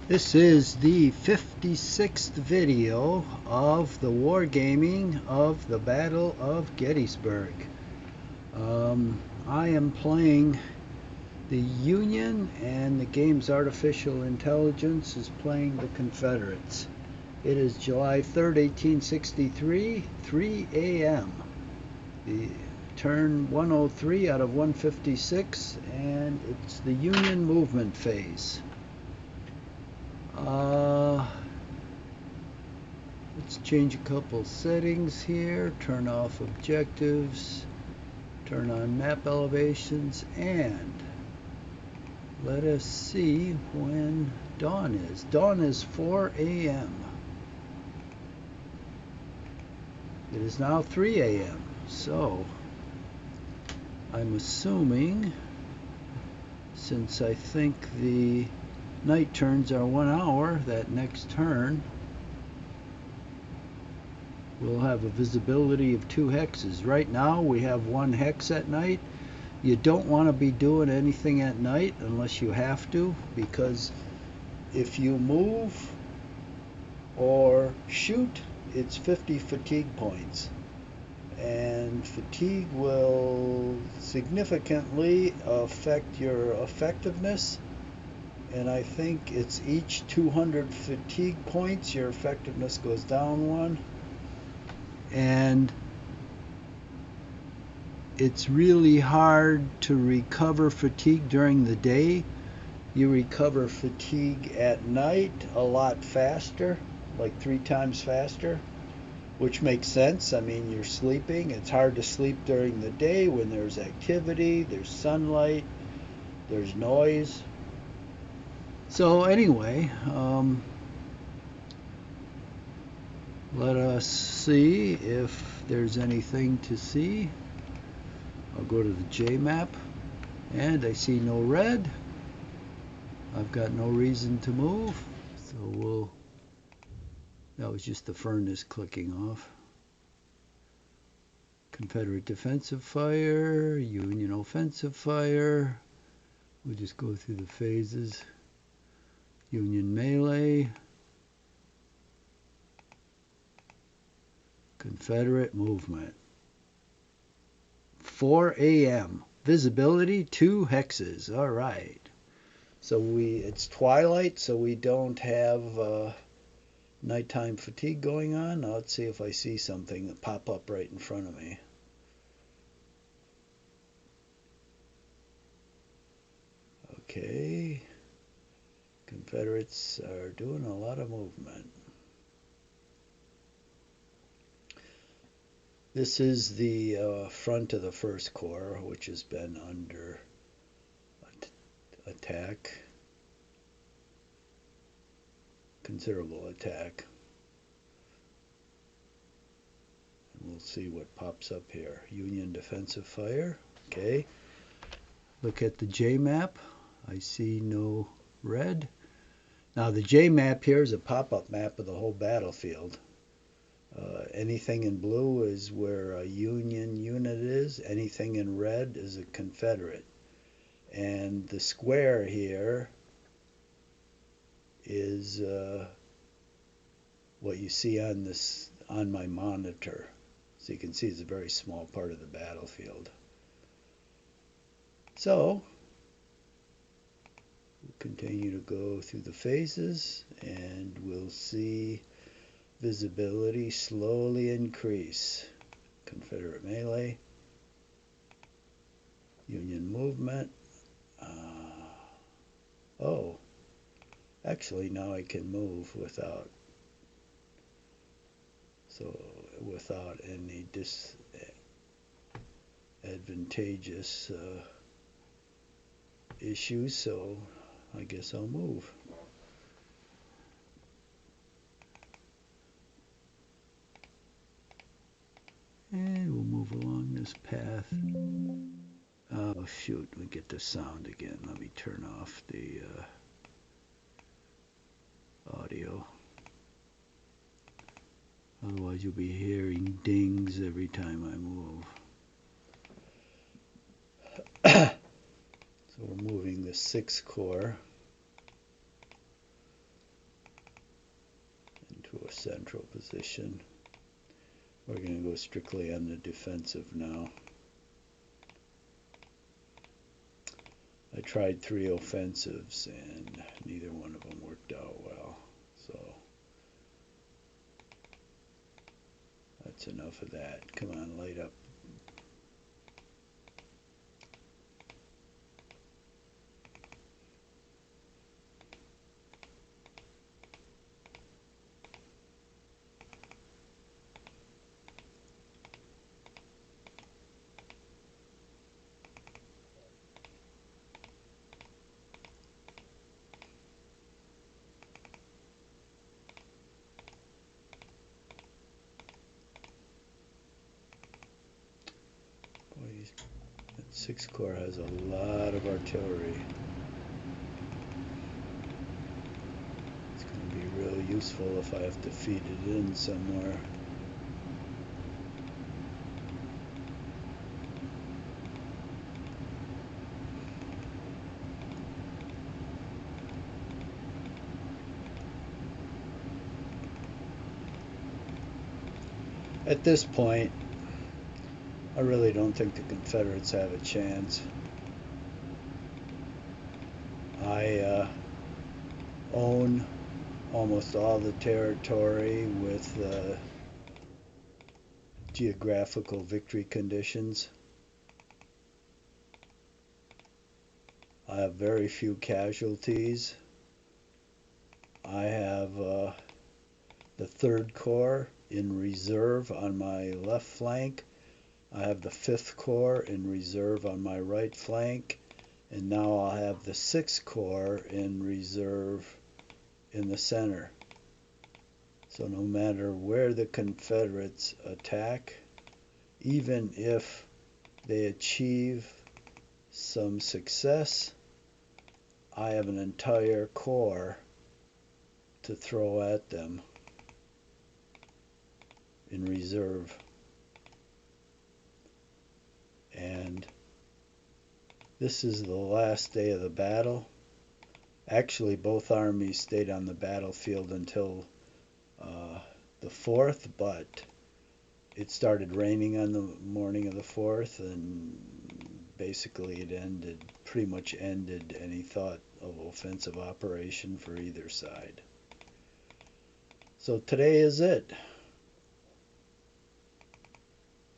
This is the 56th video of the wargaming of the Battle of Gettysburg. I am playing the Union, and the game's artificial intelligence is playing the Confederates. It is July 3rd, 1863, 3 a.m. The turn 103 out of 156, and it's the Union movement phase. Let's change a couple settings here. Turn off objectives, turn on map elevations, and let us see when dawn is. Dawn is 4 a.m. It is now 3 a.m. So I'm assuming, since I think the night turns are 1 hour, that next turn we'll have a visibility of 2 hexes. Right now we have 1 hex at night. You don't want to be doing anything at night unless you have to, because if you move or shoot, it's 50 fatigue points, and fatigue will significantly affect your effectiveness. And I think it's each 200 fatigue points, your effectiveness goes down 1. And it's really hard to recover fatigue during the day. You recover fatigue at night a lot faster, like 3 times faster, which makes sense. I mean, you're sleeping. It's hard to sleep during the day when there's activity, there's sunlight, there's noise. So anyway, let us see if there's anything to see. I'll go to the J map, and I see no red. I've got no reason to move, so that was just the furnace clicking off. Confederate defensive fire, Union offensive fire. We'll just go through the phases. Union melee, Confederate movement. 4 a.m. Visibility 2 hexes. All right. So it's twilight, so we don't have nighttime fatigue going on. Now let's see if I see something that pop up right in front of me. Okay. Confederates are doing a lot of movement. This is the front of the First Corps, which has been under attack, considerable attack. And we'll see what pops up here. Union defensive fire. Okay. Look at the J map. I see no red. Now the J map here is a pop-up map of the whole battlefield. Anything in blue is where a Union unit is. Anything in red is a Confederate. And the square here is what you see on my monitor. So you can see it's a very small part of the battlefield. So we'll continue to go through the phases, and we'll see visibility slowly increase. Confederate melee, Union movement. Oh, actually now I can move without any disadvantageous issues, so I guess I'll move. And we'll move along this path. Oh shoot, we get the sound again. Let me turn off the audio. Otherwise you'll be hearing dings every time I move. So we're moving the 6th Corps to a central position. We're going to go strictly on the defensive now. I tried 3 offensives and neither one of them worked out well. So that's enough of that. Come on, light up. Boy, that 6th Corps has a lot of artillery. It's going to be real useful if I have to feed it in somewhere. At this point, I really don't think the Confederates have a chance. I own almost all the territory with geographical victory conditions. I have very few casualties. I have the 3rd Corps in reserve on my left flank. I have the 5th Corps in reserve on my right flank. And now I'll have the 6th Corps in reserve in the center. So no matter where the Confederates attack, even if they achieve some success, I have an entire corps to throw at them in reserve. And this is the last day of the battle. Actually, both armies stayed on the battlefield until the 4th, but it started raining on the morning of the 4th, and basically it pretty much ended any thought of offensive operation for either side. So today is it.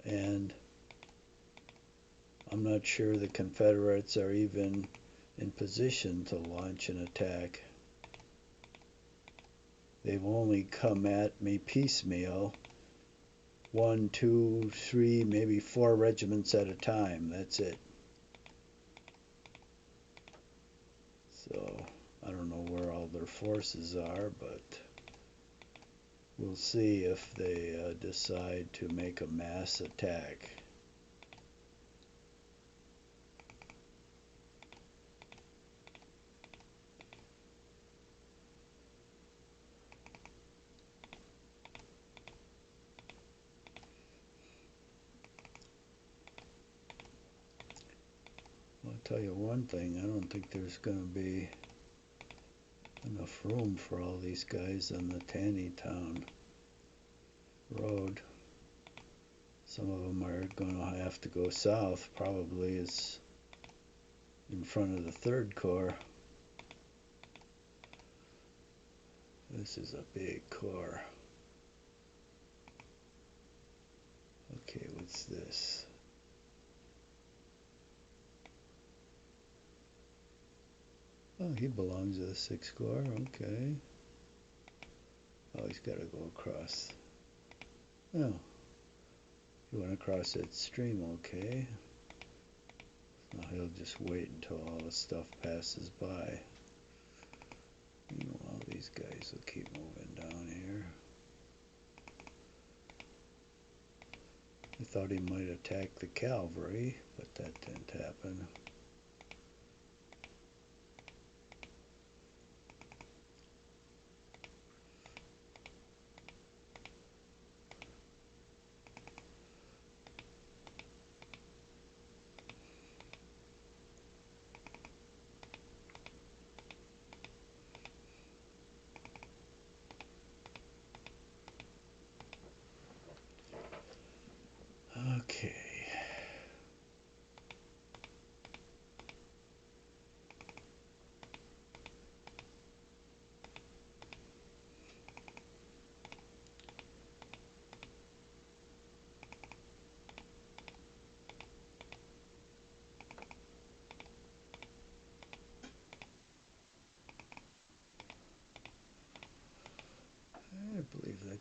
And I'm not sure the Confederates are even in position to launch an attack. They've only come at me piecemeal, 1, 2, 3, maybe 4 regiments at a time. That's it. So I don't know where all their forces are, but we'll see if they decide to make a mass attack. I'll tell you one thing, I don't think there's going to be enough room for all these guys on the Taneytown road. Some of them are going to have to go south, probably is in front of the 3rd Corps. This is a big corps. Okay, what's this? Oh, he belongs to the 6th Corps, okay. Oh, he's got to go across. Oh, you want to cross that stream, okay. Now he'll just wait until all the stuff passes by. Meanwhile, these guys will keep moving down here. I thought he might attack the cavalry, but that didn't happen.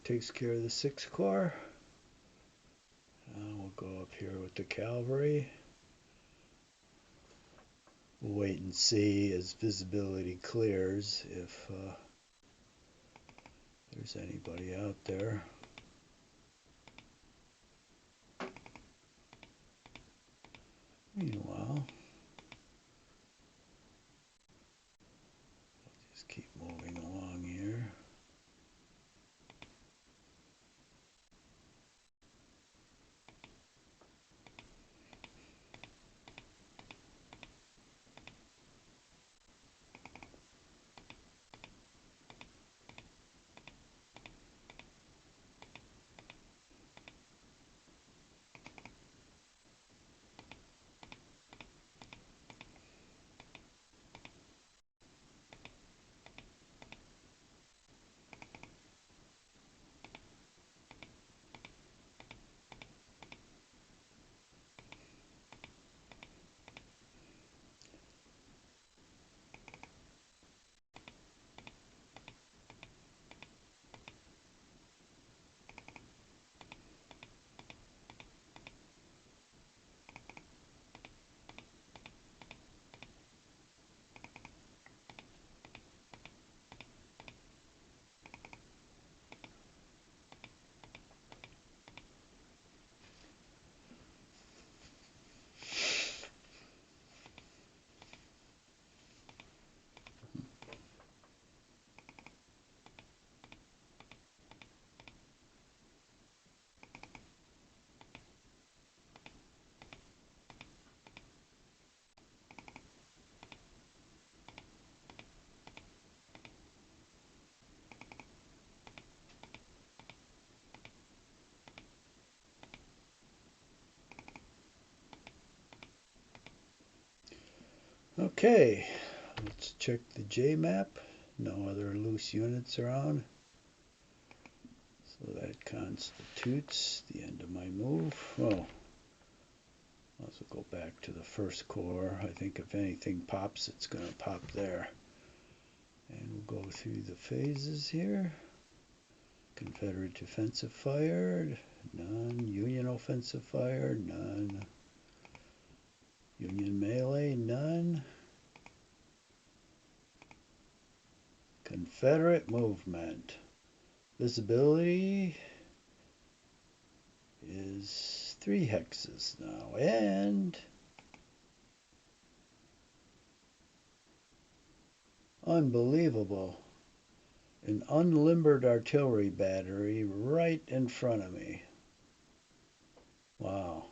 takes care of the 6th Corps. We'll go up here with the cavalry. We'll wait and see as visibility clears if there's anybody out there. Meanwhile, just keep moving along here. Okay, let's check the J map. No other loose units around. So that constitutes the end of my move. Well, I'll also go back to the 1st Corps. I think if anything pops, it's going to pop there. And we'll go through the phases here. Confederate defensive fire, none. Union offensive fire, none. Union melee, none. Confederate movement. Visibility is 3 hexes now. And unbelievable. An unlimbered artillery battery right in front of me. Wow.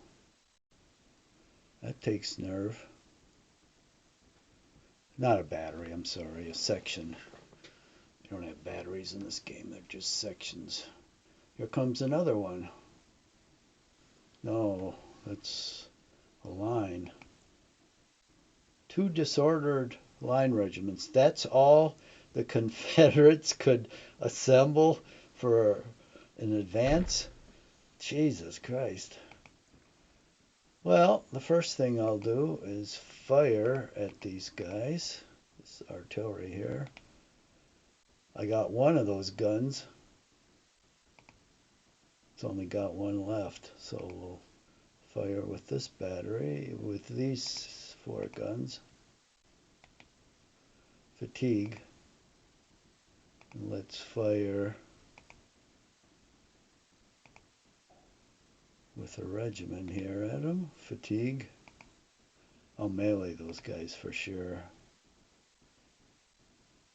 That takes nerve. Not a battery, I'm sorry, a section. You don't have batteries in this game, they're just sections. Here comes another one. No, that's a line. 2 disordered line regiments. That's all the Confederates could assemble for an advance? Jesus Christ. Well, the first thing I'll do is fire at these guys. This artillery here. I got one of those guns. It's only got one left, so we'll fire with this battery, with these 4 guns. Fatigue. And let's fire with a regiment here at them. Fatigue. I'll melee those guys for sure.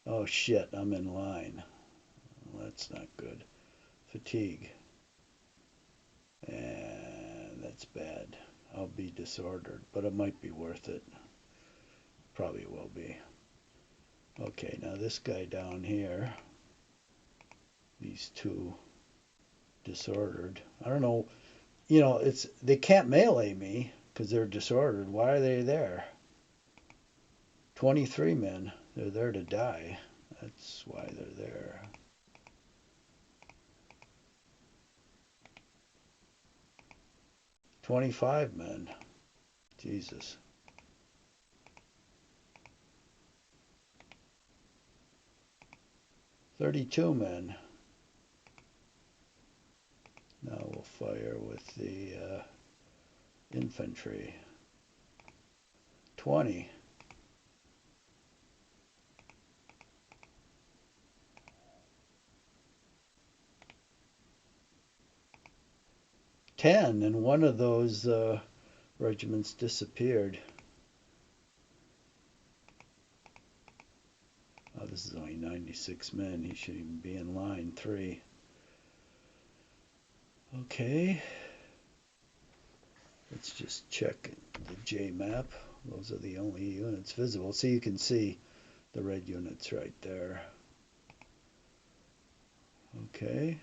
Oh shit, I'm in line. Well, that's not good. Fatigue. And that's bad. I'll be disordered, but it might be worth it. Probably will be. Okay, now this guy down here, these 2 disordered. I don't know, you know, they can't melee me because they're disordered. Why are they there? 23 men. They're there to die. That's why they're there. "25 men. Jesus. "32 men. fire with the infantry. 20. Ten, and one of those regiments disappeared. Oh, this is only 96 men. He should even be in line 3. Okay. Let's just check the J map. Those are the only units visible. So you can see the red units right there. Okay.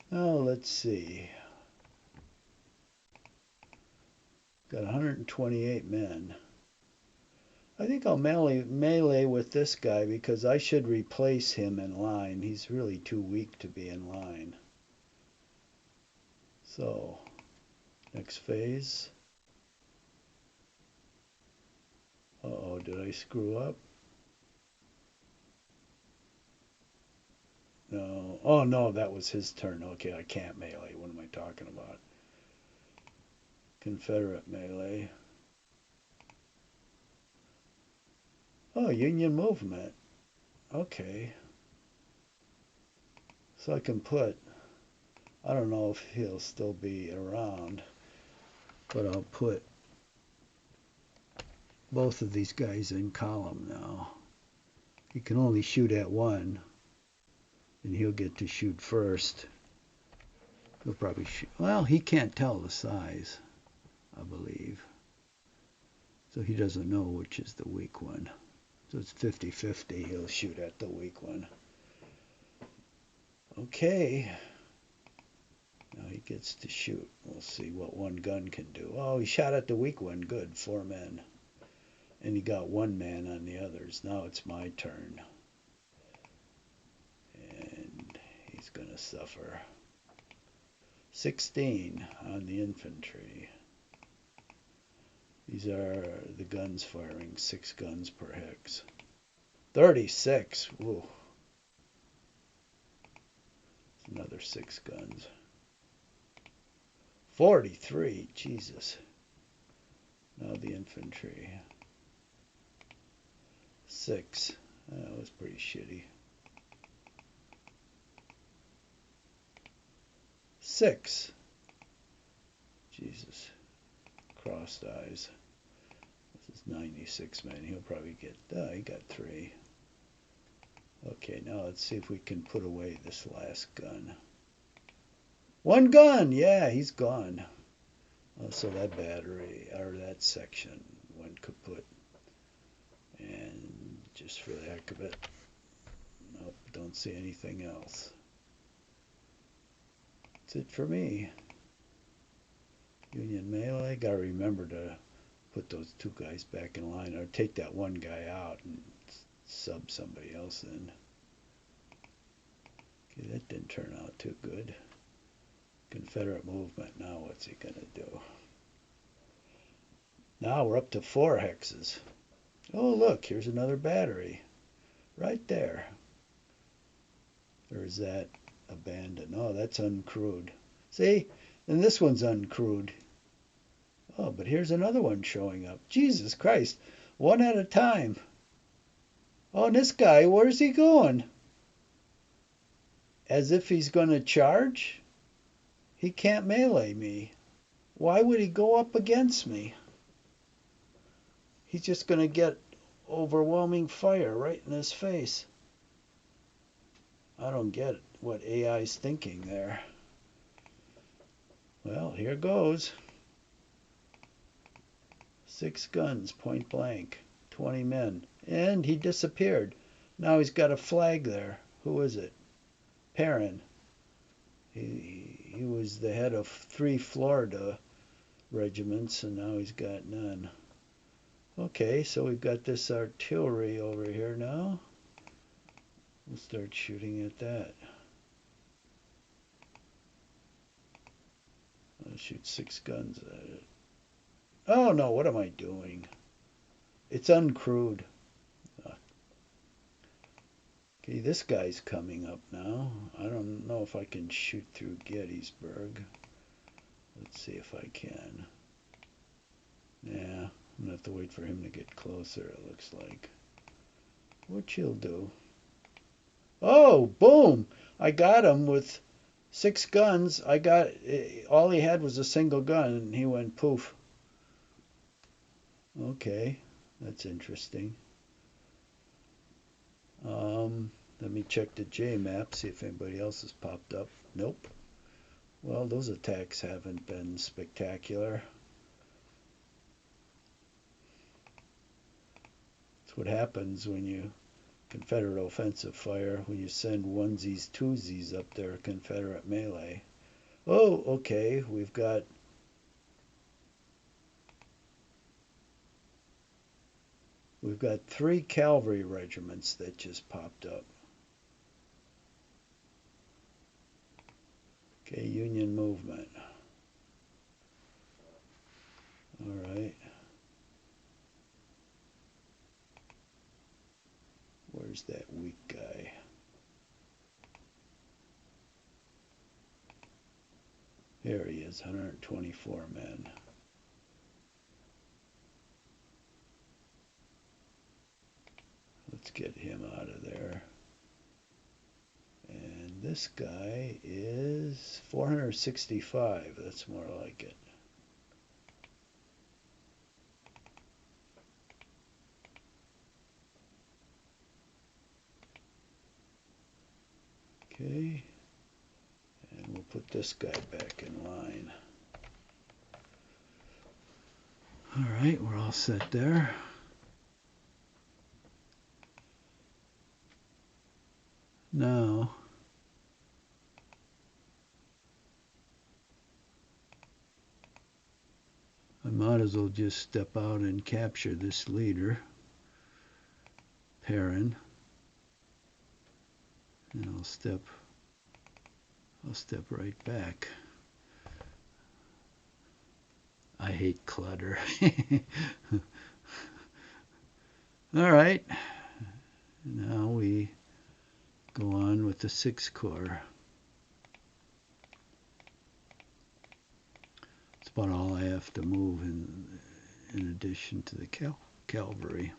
Now let's see. Got 128 men. I think I'll melee with this guy because I should replace him in line. He's really too weak to be in line. So, next phase. Uh-oh, did I screw up? No. Oh, no, that was his turn. Okay, I can't melee. What am I talking about? Confederate melee. Oh, Union movement. Okay. So I can put, I don't know if he'll still be around, but I'll put both of these guys in column now. He can only shoot at one, and he'll get to shoot first. He'll probably shoot. Well, he can't tell the size, I believe. So he doesn't know which is the weak one. So it's 50-50. He'll shoot at the weak one. Okay. Now he gets to shoot. We'll see what one gun can do. Oh, he shot at the weak one. Good. 4 men. And he got 1 man on the others. Now it's my turn. And he's going to suffer. 16 on the infantry. These are the guns firing. 6 guns per hex. 36. Woo. Another 6 guns. 43. Jesus. Now the infantry. 6. That was pretty shitty. 6. Jesus. Crossed eyes. This is 96 men. He'll probably get, he got 3. Okay, now let's see if we can put away this last gun. 1 gun! Yeah, he's gone. Oh, so that battery, or that section, went kaput. And just for the heck of it, nope, don't see anything else. That's it for me. Union melee, gotta remember to put those 2 guys back in line, or take that 1 guy out and sub somebody else in. Okay, that didn't turn out too good. Confederate movement, now what's he gonna do? Now we're up to 4 hexes. Oh, look, here's another battery. Right there. Or is that abandoned? Oh, that's uncrewed. See? And this one's uncrewed. Oh, but here's another one showing up. Jesus Christ. 1 at a time. Oh, and this guy, where's he going? As if he's going to charge? He can't melee me. Why would he go up against me? He's just going to get overwhelming fire right in his face. I don't get what AI's thinking there. Well, here goes. 6 guns, point blank. 20 men. And he disappeared. Now he's got a flag there. Who is it? Perrin. He was the head of 3 Florida regiments, and now he's got none. Okay, so we've got this artillery over here now. We'll start shooting at that. I'll shoot 6 guns at it. Oh no, what am I doing? It's uncrewed. Okay, this guy's coming up now. I don't know if I can shoot through Gettysburg. Let's see if I can. Yeah, I'm gonna have to wait for him to get closer, it looks like. Which he'll do. Oh, boom! I got him with 6 guns. All he had was a single gun, and he went poof. Okay, that's interesting. Let me check the J map, see if anybody else has popped up. Nope. Well, those attacks haven't been spectacular. That's what happens when you Confederate offensive fire, when you send onesies, twosies up there, Confederate melee. Oh, okay, we've got three cavalry regiments that just popped up. Okay, Union movement. All right. Where's that weak guy? There he is, 124 men. Let's get him out of there. And this guy is 465. That's more like it. Okay. And we'll put this guy back in line. All right, we're all set there. Now, I might as well just step out and capture this leader, Perrin, and I'll step right back. I hate clutter. All right, now we go on with the 6th Corps. That's about all I have to move in addition to the cavalry.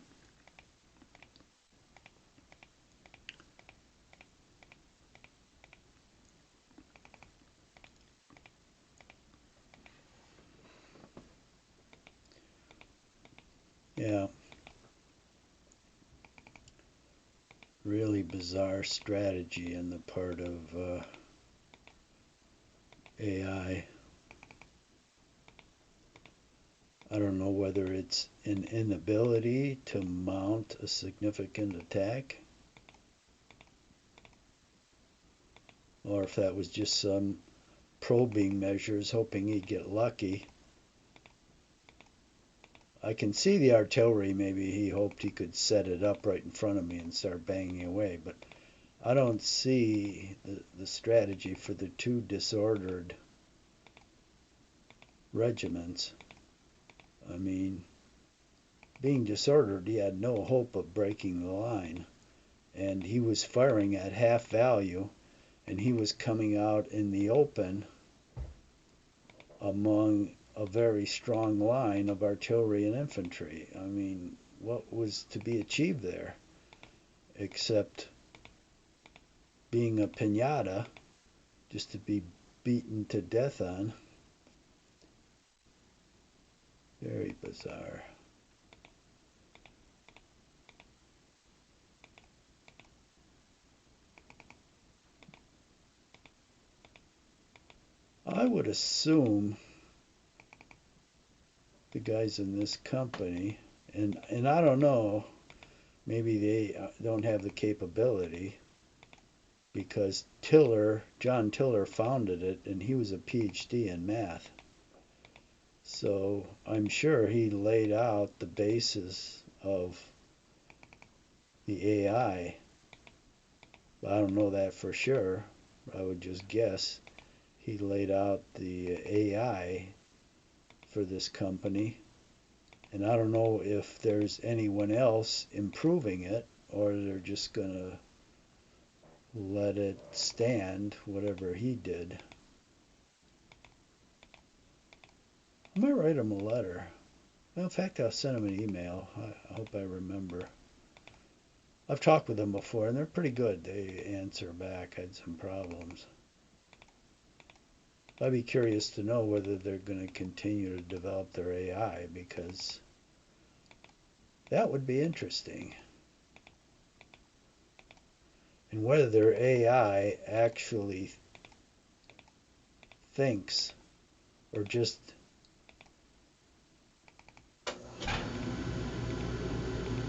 Yeah. Really bizarre strategy on the part of AI. I don't know whether it's an inability to mount a significant attack, or if that was just some probing measures, hoping he'd get lucky. I can see the artillery. Maybe he hoped he could set it up right in front of me and start banging away, but I don't see the strategy for the 2 disordered regiments. I mean, being disordered, he had no hope of breaking the line, and he was firing at half value, and he was coming out in the open among a very strong line of artillery and infantry. I mean, what was to be achieved there except being a piñata just to be beaten to death on? Very bizarre. I would assume the guys in this company, and I don't know, maybe they don't have the capability, because John Tiller founded it, and he was a PhD in math. So I'm sure he laid out the basis of the AI. But I don't know that for sure. I would just guess he laid out the AI for this company. And I don't know if there's anyone else improving it, or they're just going to let it stand, whatever he did. I might write him a letter. Well, in fact, I'll send him an email. I hope I remember. I've talked with them before, and they're pretty good. They answer back. I had some problems. I'd be curious to know whether they're going to continue to develop their AI, because that would be interesting. And whether their AI actually thinks or just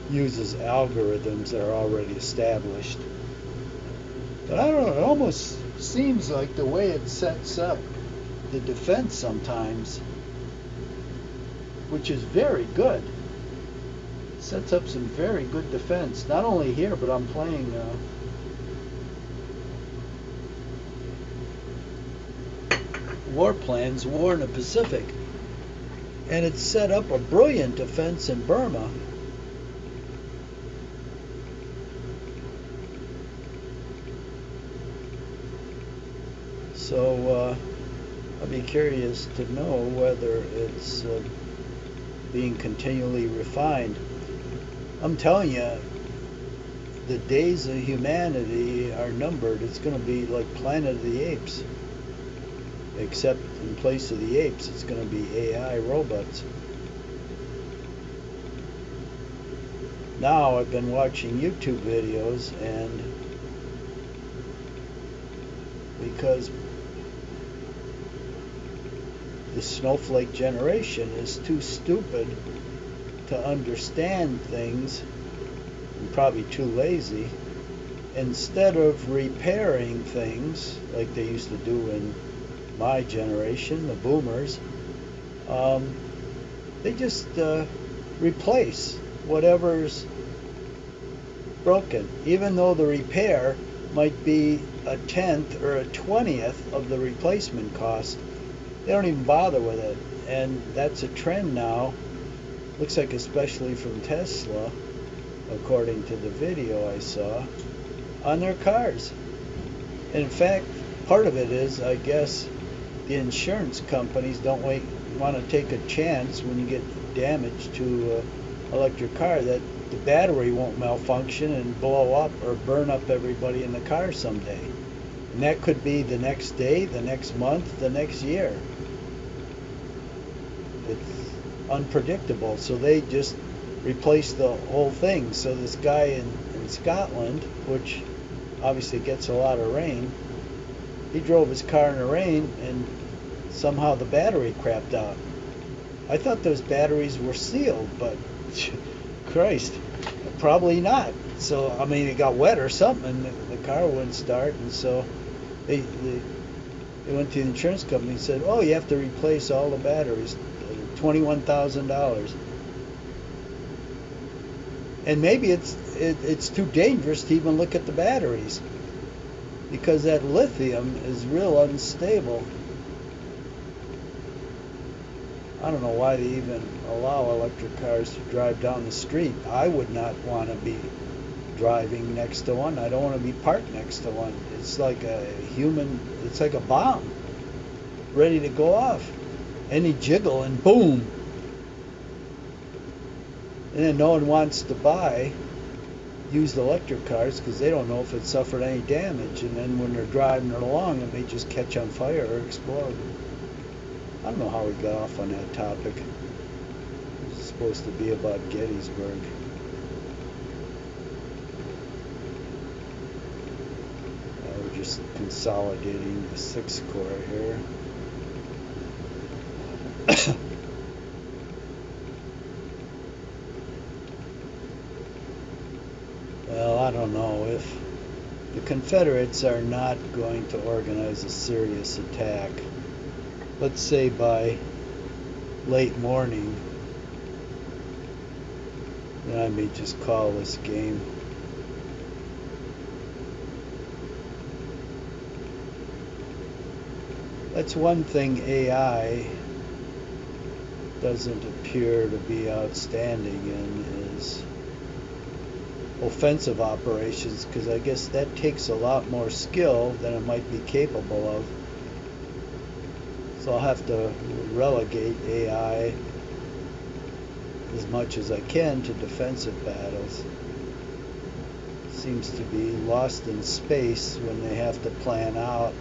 uses algorithms that are already established. But I don't know, it almost seems like the way it sets up the defense sometimes, which is very good. It sets up some very good defense. Not only here, but I'm playing War Plans, War in the Pacific. And it's set up a brilliant defense in Burma. So I'd be curious to know whether it's being continually refined. I'm telling you, the days of humanity are numbered. It's going to be like Planet of the Apes. Except in place of the apes, it's going to be AI robots. Now I've been watching YouTube videos, and because the snowflake generation is too stupid to understand things, and probably too lazy, instead of repairing things like they used to do in my generation, the boomers, they just replace whatever's broken, even though the repair might be a 10th or a 20th of the replacement cost. They don't even bother with it, and that's a trend now. Looks like especially from Tesla, according to the video I saw, on their cars. And in fact, part of it is, I guess, the insurance companies don't want to take a chance when you get damage to an electric car that the battery won't malfunction and blow up or burn up everybody in the car someday. And that could be the next day, the next month, the next year. It's unpredictable, so they just replace the whole thing. So this guy in Scotland, which obviously gets a lot of rain, he drove his car in the rain and somehow the battery crapped out. I thought those batteries were sealed, but Christ, probably not. So, I mean, it got wet or something, and the car wouldn't start, and so they went to the insurance company and said, oh, you have to replace all the batteries, $21,000. And maybe it's too dangerous to even look at the batteries, because that lithium is real unstable. I don't know why they even allow electric cars to drive down the street. I would not want to be driving next to one. I don't want to be parked next to one. It's like it's like a bomb ready to go off. Any jiggle and boom. And then no one wants to buy used electric cars because they don't know if it suffered any damage. And then when they're driving it along, it may just catch on fire or explode. I don't know how we got off on that topic. It's supposed to be about Gettysburg. We're just consolidating the 6th Corps here. Well, I don't know. If the Confederates are not going to organize a serious attack, let's say by late morning, then I may just call this game. That's one thing AI doesn't appear to be outstanding in, is offensive operations, because I guess that takes a lot more skill than it might be capable of. So I'll have to relegate AI as much as I can to defensive battles. Seems to be lost in space when they have to plan out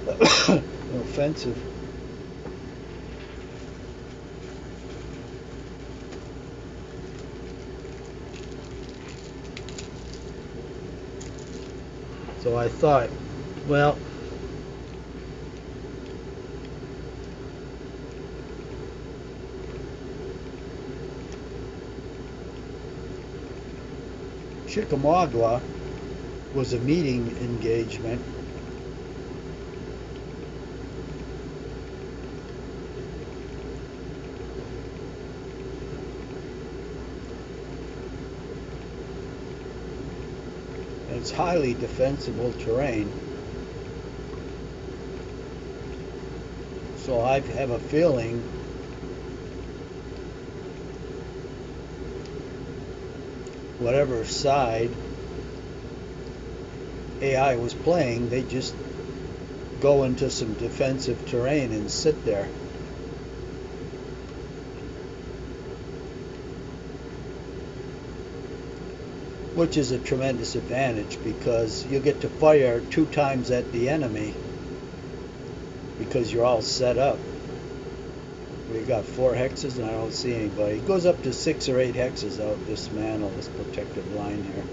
an offensive. So I thought, well, Chickamauga was a meeting engagement. It's highly defensible terrain. So I have a feeling whatever side AI was playing, they just go into some defensive terrain and sit there. Which is a tremendous advantage, because you get to fire 2 times at the enemy because you're all set up. We got 4 hexes and I don't see anybody. It goes up to 6 or 8 hexes out dismantle this protective line here.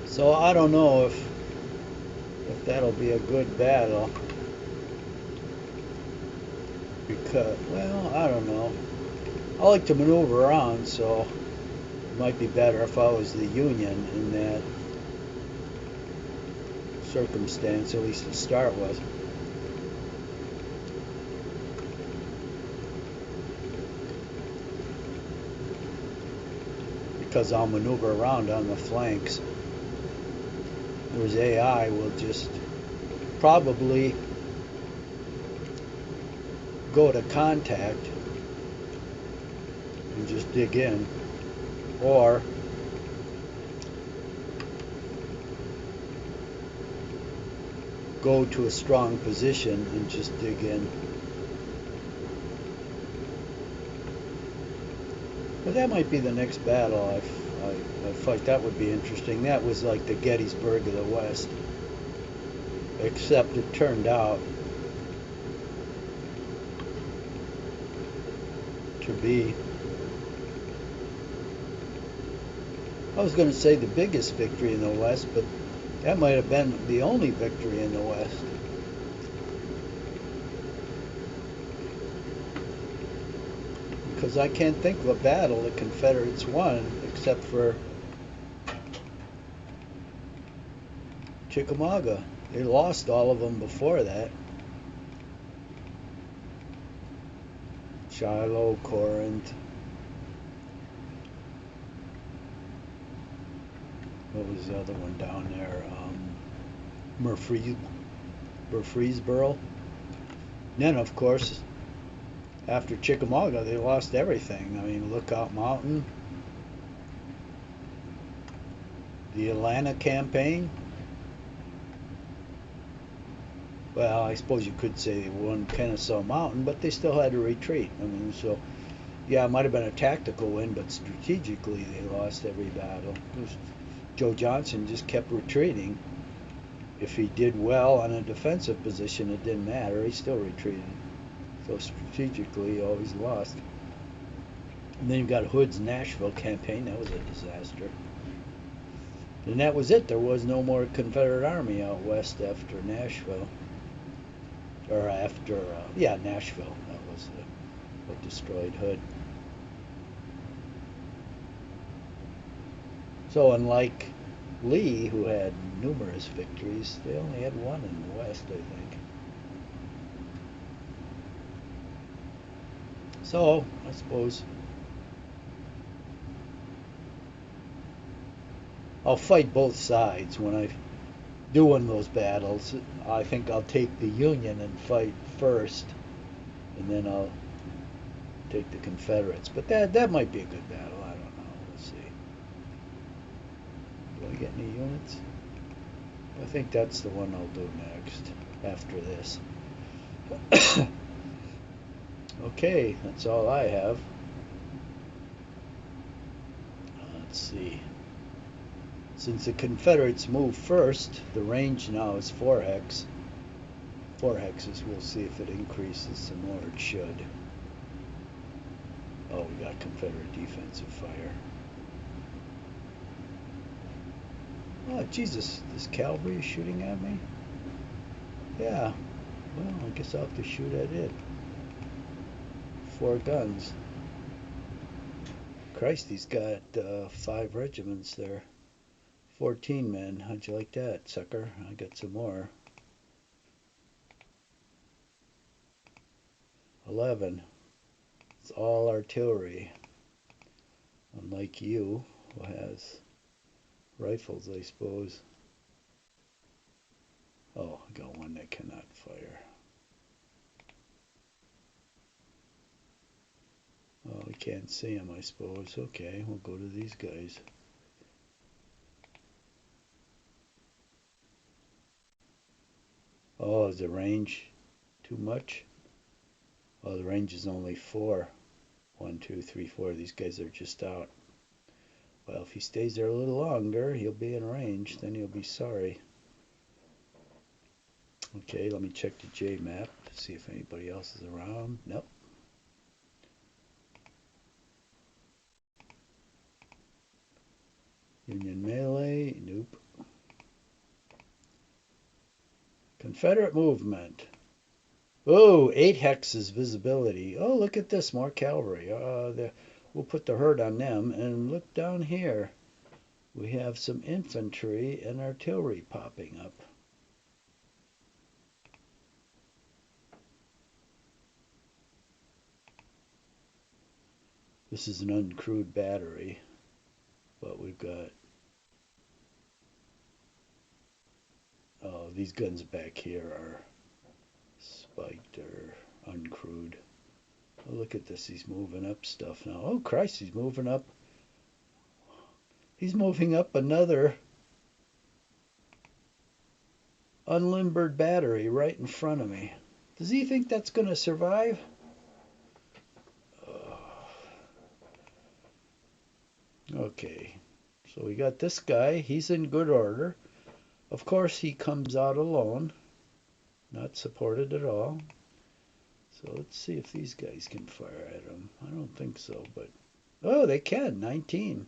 So I don't know if that'll be a good battle, because, well, I don't know. I like to maneuver around, so it might be better if I was the Union in that circumstance, at least to start with. Because I'll maneuver around on the flanks. Whereas AI will just probably go to contact and just dig in, or go to a strong position and just dig in. But that might be the next battle I fight. That would be interesting. That was like the Gettysburg of the West, except it turned out to be, I was going to say the biggest victory in the West, but that might have been the only victory in the West. Because I can't think of a battle the Confederates won except for Chickamauga. They lost all of them before that. Shiloh, Corinth. What was the other one down there? Murfreesboro. Then, of course, after Chickamauga, they lost everything. I mean, Lookout Mountain, the Atlanta campaign. Well, I suppose you could say they won Kennesaw Mountain, but they still had to retreat. I mean, so, yeah, it might have been a tactical win, but strategically they lost every battle. Joe Johnson just kept retreating. If he did well on a defensive position, it didn't matter. He still retreated. So strategically, he always lost. And then you got Hood's Nashville campaign. That was a disaster. And that was it. There was no more Confederate Army out west after Nashville. Or after, Nashville. That was what destroyed Hood. So unlike Lee, who had numerous victories, they only had one in the West, I think. So, I suppose I'll fight both sides when I do one of those battles. I think I'll take the Union and fight first, and then I'll take the Confederates. But that might be a good battle. I don't know. We'll see. Do I get any units? I think that's the one I'll do next after this. Okay, that's all I have. Let's see. Since the Confederates moved first, the range now is 4 hex. 4 hexes. We'll see if it increases some more. It should. Oh, we got Confederate defensive fire. Oh, Jesus. This cavalry is shooting at me? Yeah. Well, I guess I'll have to shoot at it. 4 guns. Christ, he's got 5 regiments there. 14 men. How'd you like that, sucker? I got some more. 11. It's all artillery. Unlike you, who has rifles, I suppose. Oh, I got one that cannot fire. Oh, we can't see him, I suppose. Okay, we'll go to these guys. Oh, is the range too much? Oh, the range is only 4. 1, 2, 3, 4. These guys are just out. Well, if he stays there a little longer, he'll be in range. Then he'll be sorry. Okay, let me check the J map to see if anybody else is around. Nope. Union melee. Nope. Confederate movement. Oh, 8 hexes visibility. Oh, look at this. More cavalry. We'll put the herd on them. And look down here. We have some infantry and artillery popping up. This is an uncrewed battery, but we've got, oh, these guns back here are spiked or uncrewed. Oh, look at this, he's moving up stuff now. Oh Christ, he's moving up another unlimbered battery right in front of me. Does he think that's going to survive? Okay, so we got this guy. He's in good order. Of course, he comes out alone, not supported at all. So let's see if these guys can fire at him. I don't think so, but oh, they can. 19.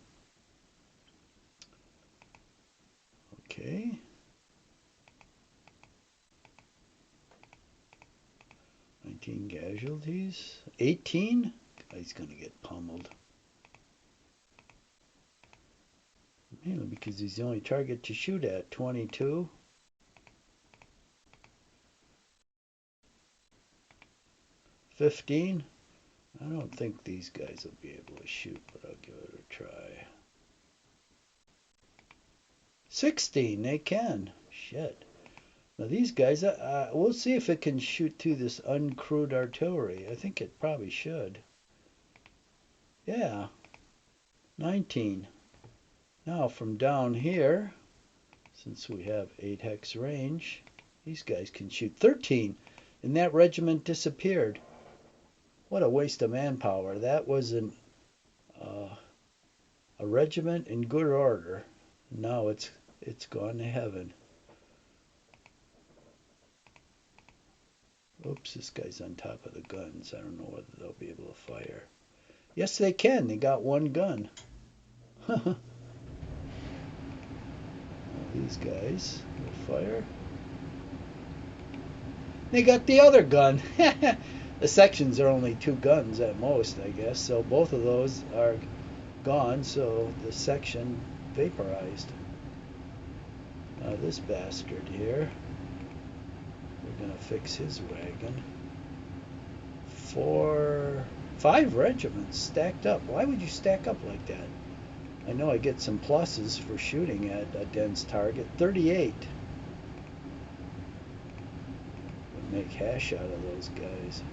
Okay. 19 casualties. 18. He's gonna get pummeled. Mainly because he's the only target to shoot at. 22. 15. I don't think these guys will be able to shoot, but I'll give it a try. 16. They can. Shit. Now these guys, we'll see if it can shoot through this uncrewed artillery. I think it probably should. Yeah. 19. Now from down here, since we have 8 hex range, these guys can shoot. 13. And that regiment disappeared. What a waste of manpower. That was a regiment in good order. Now it's gone to heaven. Oops, this guy's on top of the guns. I don't know whether they'll be able to fire. Yes, they can. They got one gun. These guys will fire. They got the other gun. The sections are only 2 guns at most, I guess. So both of those are gone. So the section vaporized. Now this bastard here, we're gonna fix his wagon. 5 regiments stacked up. Why would you stack up like that? I know I get some pluses for shooting at a dense target. 38. Make hash out of those guys.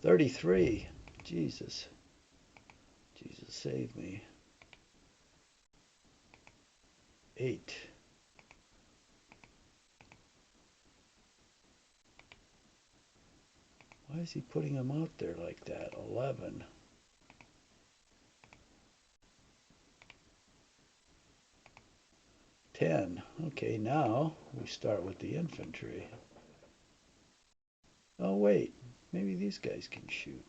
33. Jesus. Jesus save me. 8. Why is he putting them out there like that? 11. 10. Okay, now we start with the infantry. Oh, wait. Maybe these guys can shoot.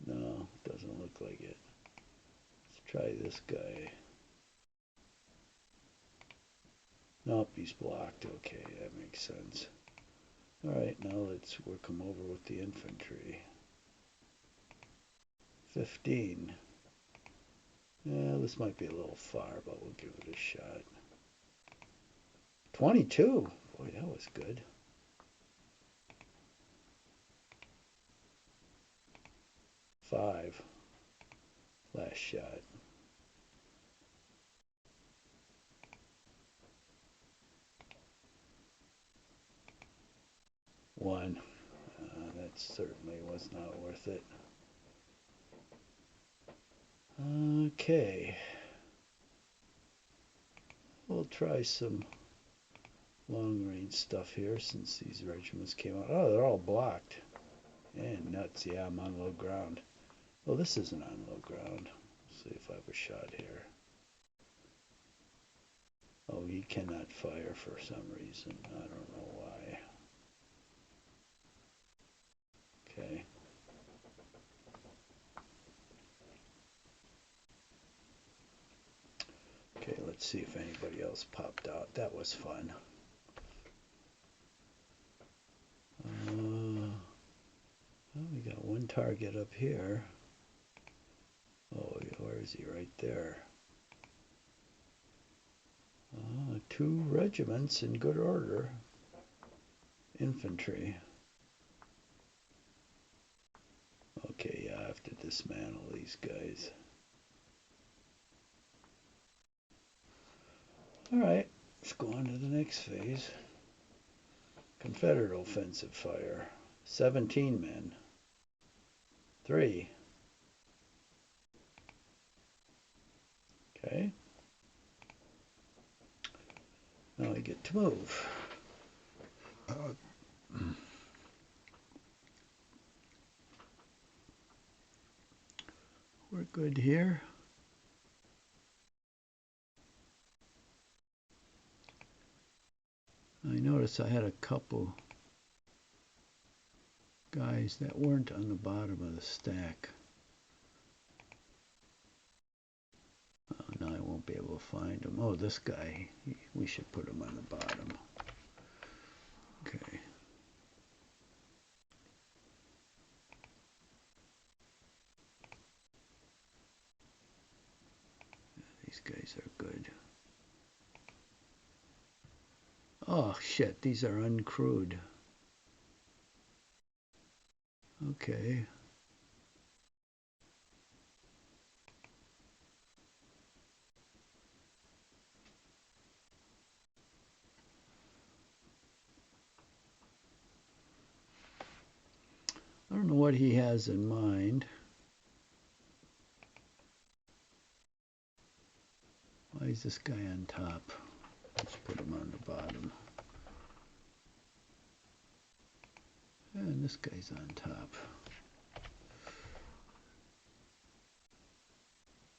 No, doesn't look like it. Let's try this guy. Nope, he's blocked. Okay, that makes sense. Alright, now let's work him over with the infantry. 15. Yeah, this might be a little far, but we'll give it a shot. 22. Boy, that was good. 5. Last shot. 1. That certainly was not worth it. Okay. We'll try some long-range stuff here since these regiments came out. Oh, they're all blocked. And nuts. Yeah, I'm on low ground. Well, this isn't on low ground. Let's see if I have a shot here. Oh, he cannot fire for some reason. I don't know why. Okay. Okay, let's see if anybody else popped out. That was fun. Well, we got one target up here. Oh, where is he? Right there. 2 regiments in good order. Infantry. Okay, yeah, I have to dismantle these guys. Alright, let's go on to the next phase. Confederate offensive fire. 17 men. 3. Okay. Now we get to move. We're good here. I noticed I had a couple guys that weren't on the bottom of the stack. Oh, now I won't be able to find him. Oh, this guy. We should put him on the bottom. Okay. These guys are good. Oh, shit. These are uncrewed. Okay. I don't know what he has in mind. Why is this guy on top? Let's put him on the bottom. And this guy's on top.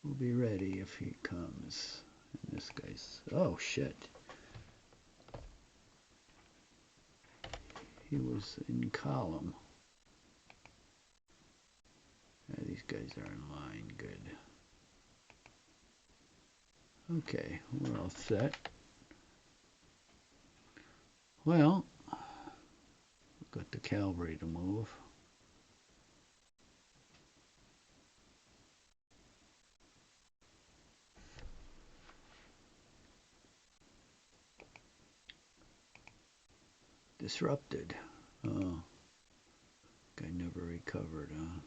We'll be ready if he comes. And this guy's... Oh, shit. He was in column. Yeah, these guys are in line. Good. Okay, we're all set. Well, we've got the cavalry to move. Disrupted. Oh. Guy never recovered, huh?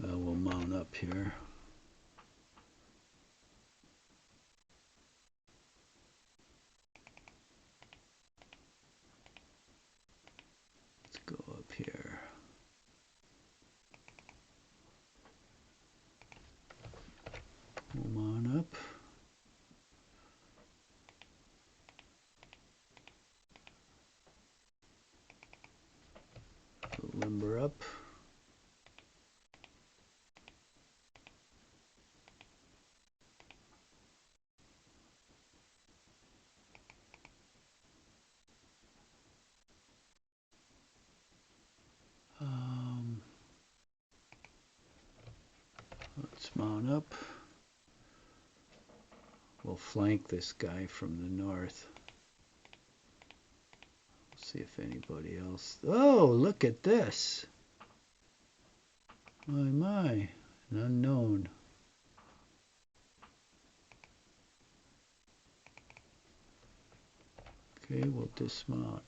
We'll mount up here. Let's go up here. We'll mount up. Limber up. Let's mount up. We'll flank this guy from the north. See if anybody else. Oh, look at this. My, an unknown. Okay, we'll dismount.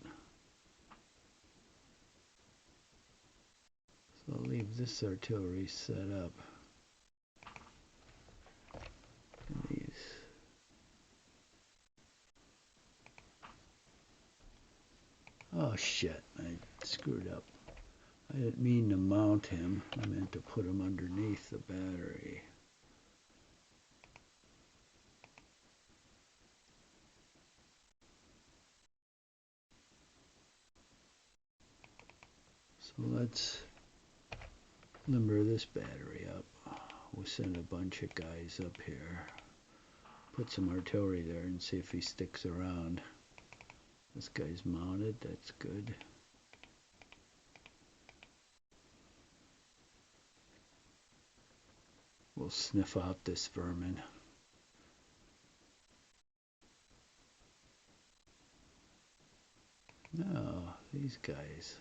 So I'll leave this artillery set up. And these. Oh shit, I screwed up. I didn't mean to mount him. I meant to put him underneath the battery. So let's limber this battery up. We'll send a bunch of guys up here. Put some artillery there and see if he sticks around. This guy's mounted, that's good. We'll sniff out this vermin. No, these guys.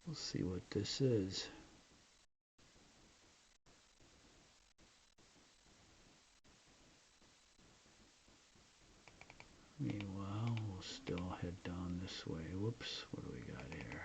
We'll see what this is. Meanwhile, we'll still head down this way. Whoops, what do we got here?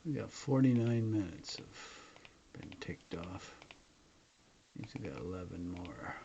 We got 49 minutes have been ticked off. Means we got 11 more.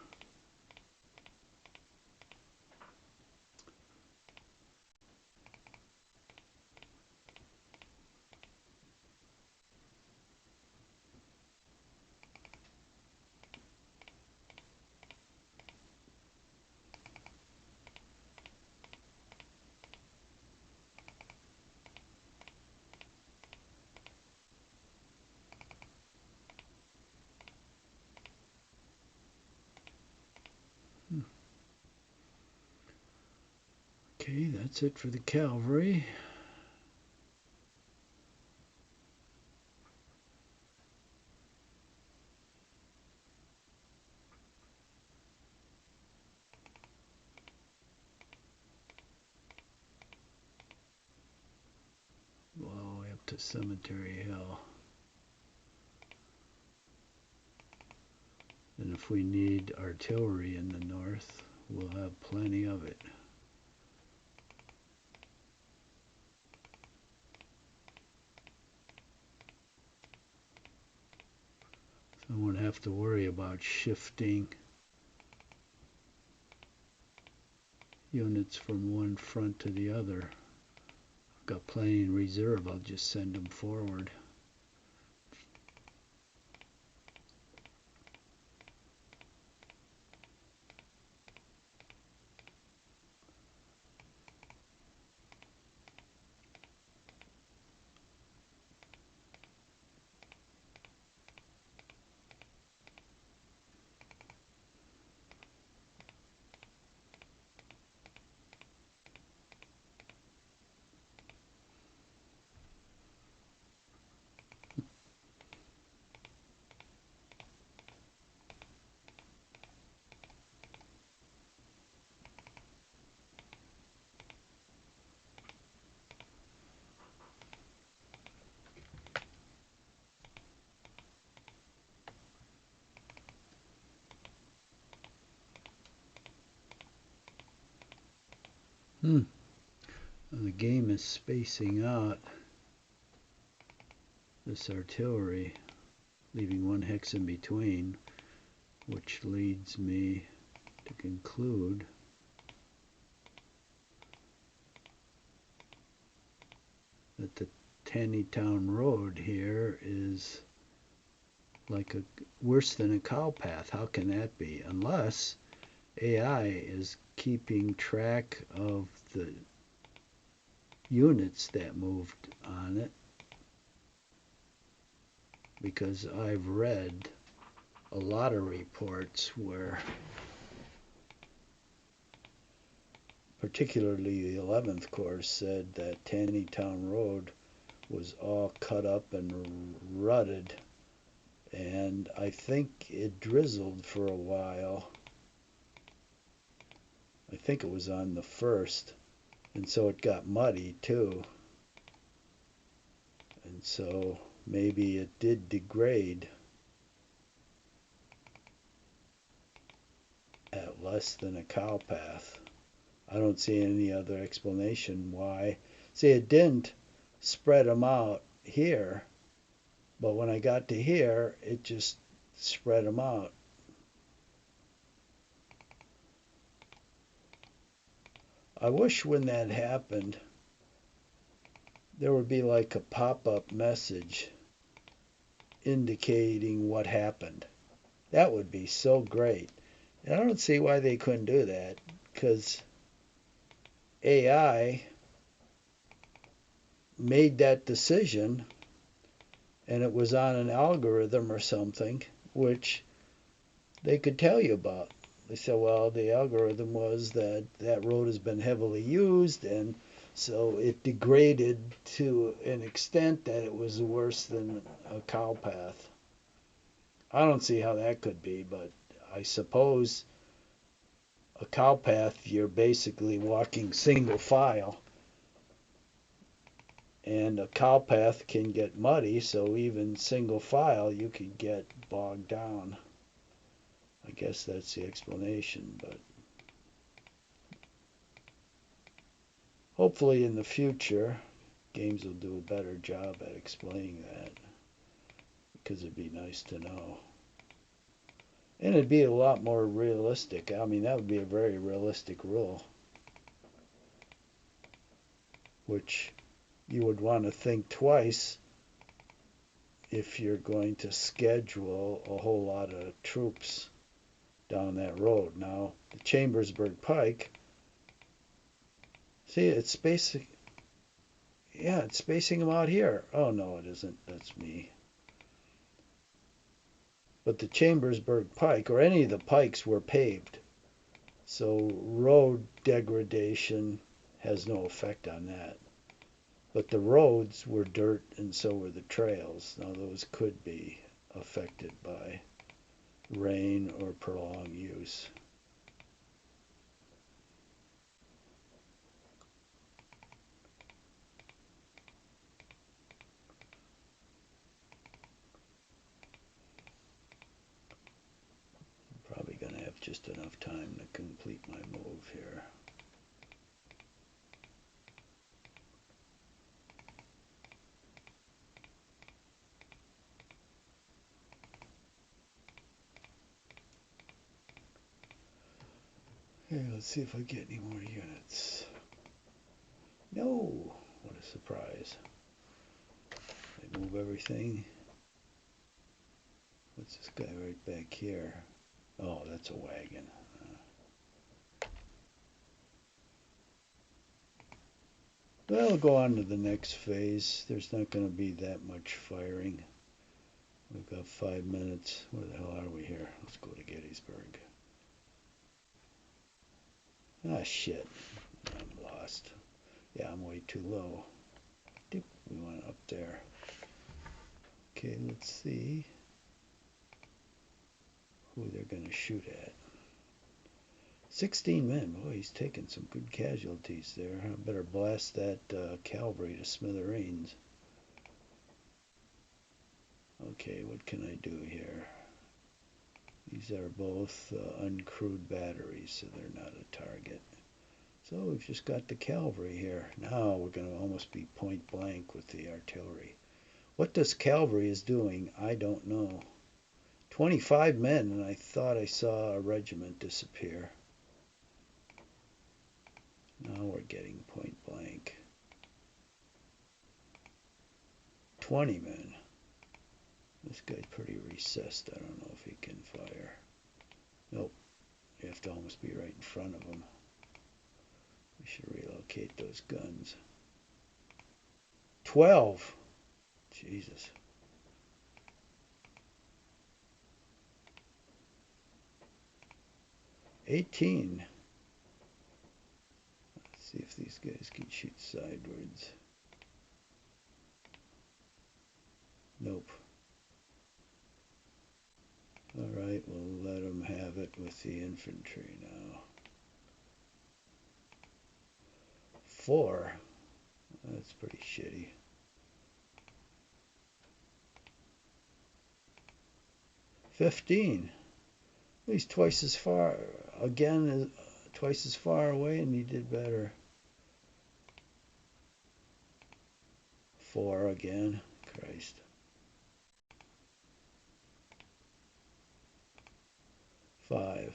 Okay, that's it for the cavalry. All the way up to Cemetery Hill. And if we need artillery in the north, we'll have plenty of it. I won't have to worry about shifting units from one front to the other. I've got plenty in reserve. I'll just send them forward. The game is spacing out this artillery, leaving one hex in between, which leads me to conclude that the Taneytown Road here is like worse than a cow path. How can that be? Unless AI is keeping track of the units that moved on it, because I've read a lot of reports where, particularly the 11th Corps, said that Taneytown Road was all cut up and rutted, and I think it drizzled for a while. I think it was on the 1st, and so it got muddy too, and so maybe it did degrade at less than a cow path. I don't see any other explanation why. See, it didn't spread them out here, but when I got to here, it just spread them out. I wish when that happened, there would be like a pop-up message indicating what happened. That would be so great. And I don't see why they couldn't do that, because AI made that decision, and it was on an algorithm or something, which they could tell you about. They said, well, the algorithm was that that road has been heavily used, and so it degraded to an extent that it was worse than a cow path. I don't see how that could be, but I suppose a cow path, you're basically walking single file, and a cow path can get muddy, so even single file you could get bogged down. I guess that's the explanation, but hopefully in the future games will do a better job at explaining that, because it'd be nice to know. And it'd be a lot more realistic. I mean, that would be a very realistic rule, which you would want to think twice if you're going to schedule a whole lot of troops down that road. Now, the Chambersburg Pike, see, it's spacing. Yeah, it's spacing them out here. Oh, no, it isn't. That's me. But the Chambersburg Pike, or any of the pikes, were paved. So road degradation has no effect on that. But the roads were dirt, and so were the trails. Now, those could be affected by rain or prolonged use. Probably going to have just enough time to complete my move here. Okay, let's see if I get any more units. No! What a surprise. I move everything. What's this guy right back here? Oh, that's a wagon. Well, we'll go on to the next phase. There's not going to be that much firing. We've got 5 minutes. Where the hell are we here? Let's go to Gettysburg. Ah, shit. I'm lost. Yeah, I'm way too low. Dip. We went up there. Okay, let's see who they're going to shoot at. 16 men. Boy, he's taking some good casualties there. I better blast that cavalry to smithereens. Okay, what can I do here? These are both uncrewed batteries, so they're not a target. So we've just got the cavalry here. Now we're going to almost be point blank with the artillery. What this cavalry is doing, I don't know. 25 men, and I thought I saw a regiment disappear. Now we're getting point blank. 20 men. This guy's pretty recessed. I don't know if he can fire. Nope. You have to almost be right in front of him. We should relocate those guns. 12. Jesus. 18. Let's see if these guys can shoot sidewards. Nope. Alright, we'll let them have it with the infantry now. 4. That's pretty shitty. 15. He's twice as far, again, twice as far away, and he did better. 4 again. Christ. 5.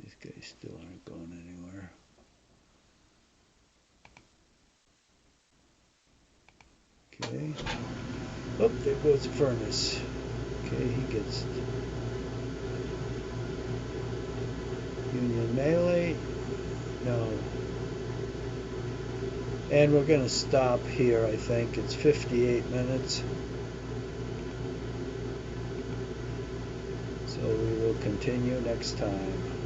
These guys still aren't going anywhere. Okay. Oh, there goes the furnace. Okay, he gets Union melee. No. And we're going to stop here, I think. It's 58 minutes. So we will continue next time.